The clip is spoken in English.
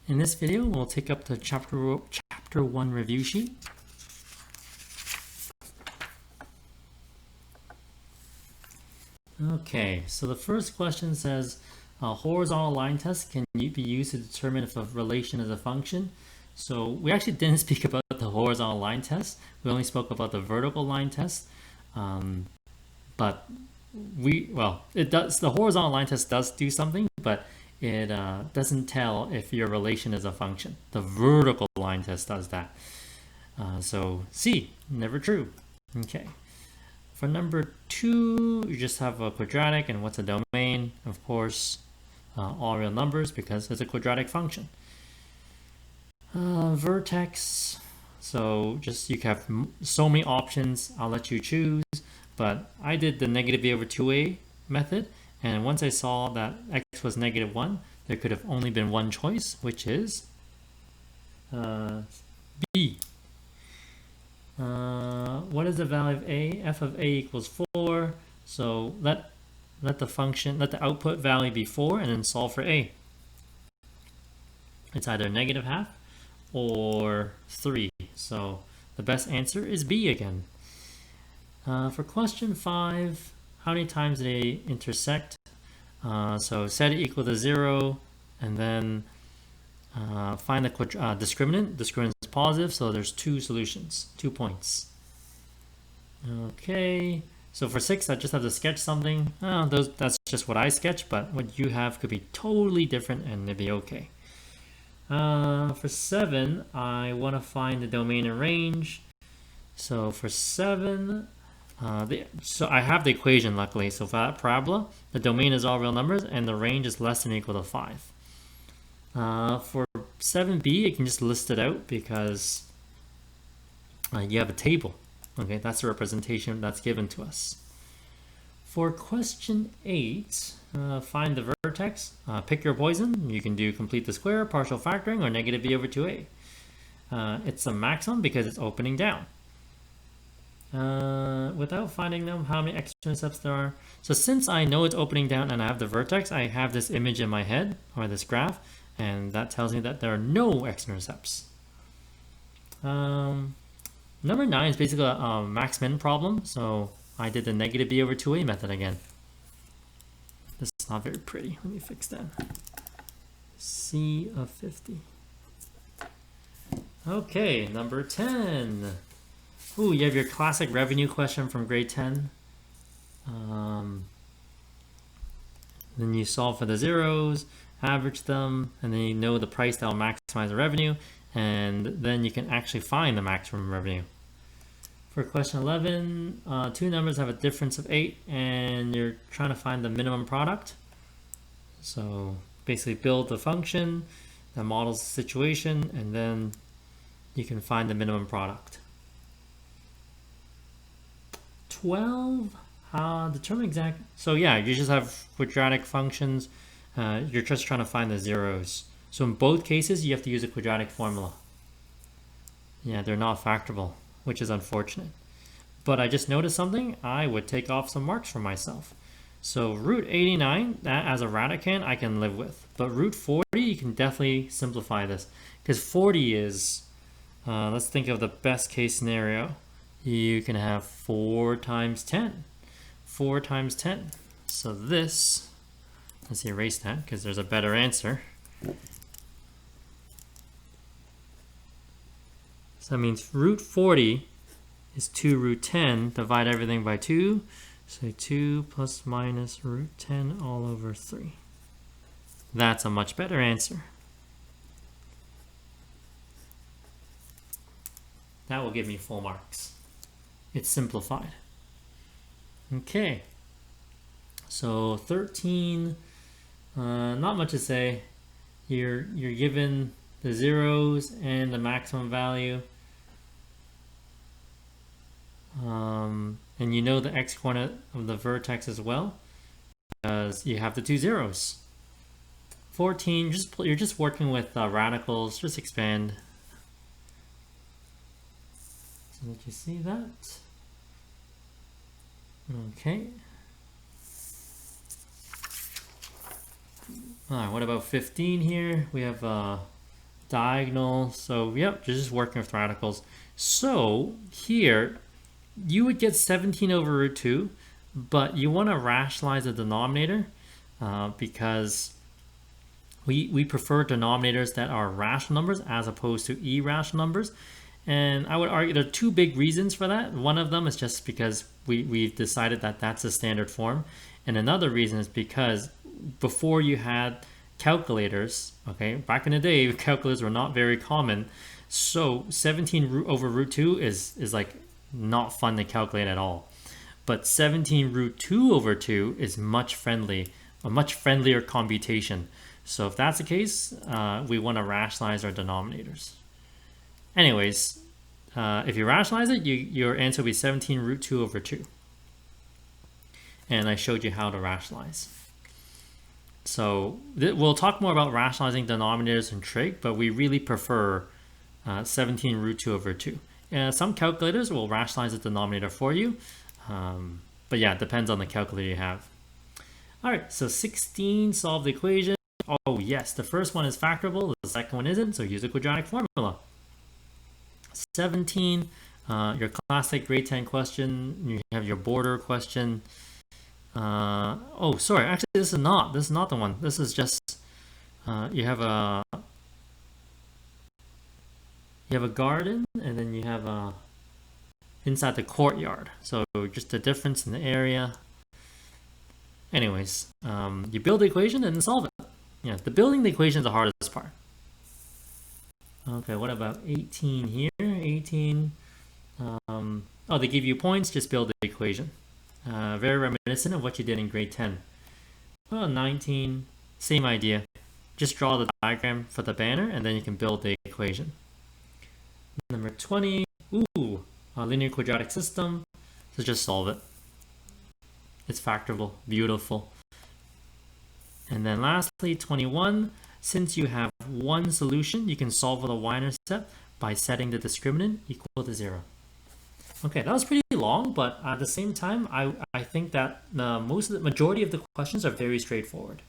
In this video, we'll take up the chapter 1 review sheet. Okay, so the first question says, a horizontal line test can be used to determine if a relation is a function. So we actually didn't speak about the horizontal line test. We only spoke about the vertical line test. But it does. The horizontal line test does do something, but it doesn't tell if your relation is a function. The vertical line test does that. So C, never true. Okay. For number 2, you just have a quadratic, and what's a domain? Of course, all real numbers because it's a quadratic function. Vertex. So just you have so many options. I'll let you choose. But I did the negative b over 2a method, and once I saw that x was negative 1, there could have only been one choice, which is B. What is the value of a? F of a equals 4. So let the output value be 4 and then solve for a. It's either negative half or 3. So the best answer is B again. For question 5, how many times do they intersect? So set it equal to 0, and then find the discriminant. Discriminant is positive, so there's 2 solutions, 2 points. Okay, so for 6, I just have to sketch something. That's just what I sketch, but what you have could be totally different and it'd be okay. For 7, I want to find the domain and range. So for 7, so I have the equation luckily. So for that parabola, the domain is all real numbers and the range is less than or equal to 5. For 7b, you can just list it out because you have a table. Okay, that's the representation that's given to us. For question 8, find the vertex. Pick your poison. You can do complete the square, partial factoring, or negative b over 2a. It's a maximum because it's opening down. Without finding them, how many x-intercepts there are. So since I know it's opening down and I have the vertex, I have this image in my head, or this graph, and that tells me that there are no x-intercepts. Number 9 is basically a max-min problem, so I did the negative b over 2a method again. This is not very pretty. Let me fix that. C of 50. Okay, number 10. Ooh, you have your classic revenue question from grade 10. Then you solve for the zeros, average them, and then you know the price that will maximize the revenue, and then you can actually find the maximum revenue. For question 11, 2 numbers have a difference of 8, and you're trying to find the minimum product. So basically build the function that models the situation, and then you can find the minimum product. 12, determine exact. So yeah, you just have quadratic functions. You're just trying to find the zeros. So in both cases, you have to use a quadratic formula. Yeah, they're not factorable, which is unfortunate. But I just noticed something. I would take off some marks for myself. So root 89, that as a radicand, I can live with. But root 40, you can definitely simplify this. Because 40 is, let's think of the best case scenario. You can have 4 times 10. 4 times 10. So this, let's erase that because there's a better answer. So that means root 40 is 2 root 10. Divide everything by 2. So 2 plus minus root 10 all over 3. That's a much better answer. That will give me full marks. It's simplified. Okay. So 13, not much to say. You're given the zeros and the maximum value. And you know the x-coordinate of the vertex as well, because you have the 2 zeros. 14, you're just working with radicals. Just expand. So let you see that. Okay. All right, what about 15 here? We have diagonal. So yep, you're just working with radicals. So here, you would get 17 over root 2, but you want to rationalize the denominator because we prefer denominators that are rational numbers as opposed to irrational numbers. And I would argue there are two big reasons for that. One of them is just because we've decided that that's a standard form. And another reason is because before you had calculators, okay, back in the day, calculators were not very common. So 17 over root 2 is like not fun to calculate at all. But 17 root 2 over 2 is a much friendlier computation. So if that's the case, we want to rationalize our denominators. Anyways, if you rationalize it, your answer will be 17 root 2 over 2. And I showed you how to rationalize. So we'll talk more about rationalizing denominators in trig, but we really prefer 17 root 2 over 2. Some calculators will rationalize the denominator for you. But yeah, it depends on the calculator you have. All right, so 16, solve the equation. Oh yes, the first one is factorable, the second one isn't, so use the quadratic formula. 17, your classic grade 10 question, you have your border question. Oh, sorry, actually this is not the one. This is just, you have a garden, and then you have inside the courtyard. So just the difference in the area. Anyways, you build the equation and then solve it. Yeah, the building the equation is the hardest part. Okay, what about 18 here? 18. Oh, they give you points, just build the equation. Very reminiscent of what you did in grade 10. Well, 19, same idea. Just draw the diagram for the banner and then you can build the equation. Number 20, ooh, a linear quadratic system. So just solve it. It's factorable, beautiful. And then lastly, 21, since you have one solution, you can solve with a y-intercept by setting the discriminant equal to 0. Okay, that was pretty long, but at the same time, I think that the majority of the questions are very straightforward.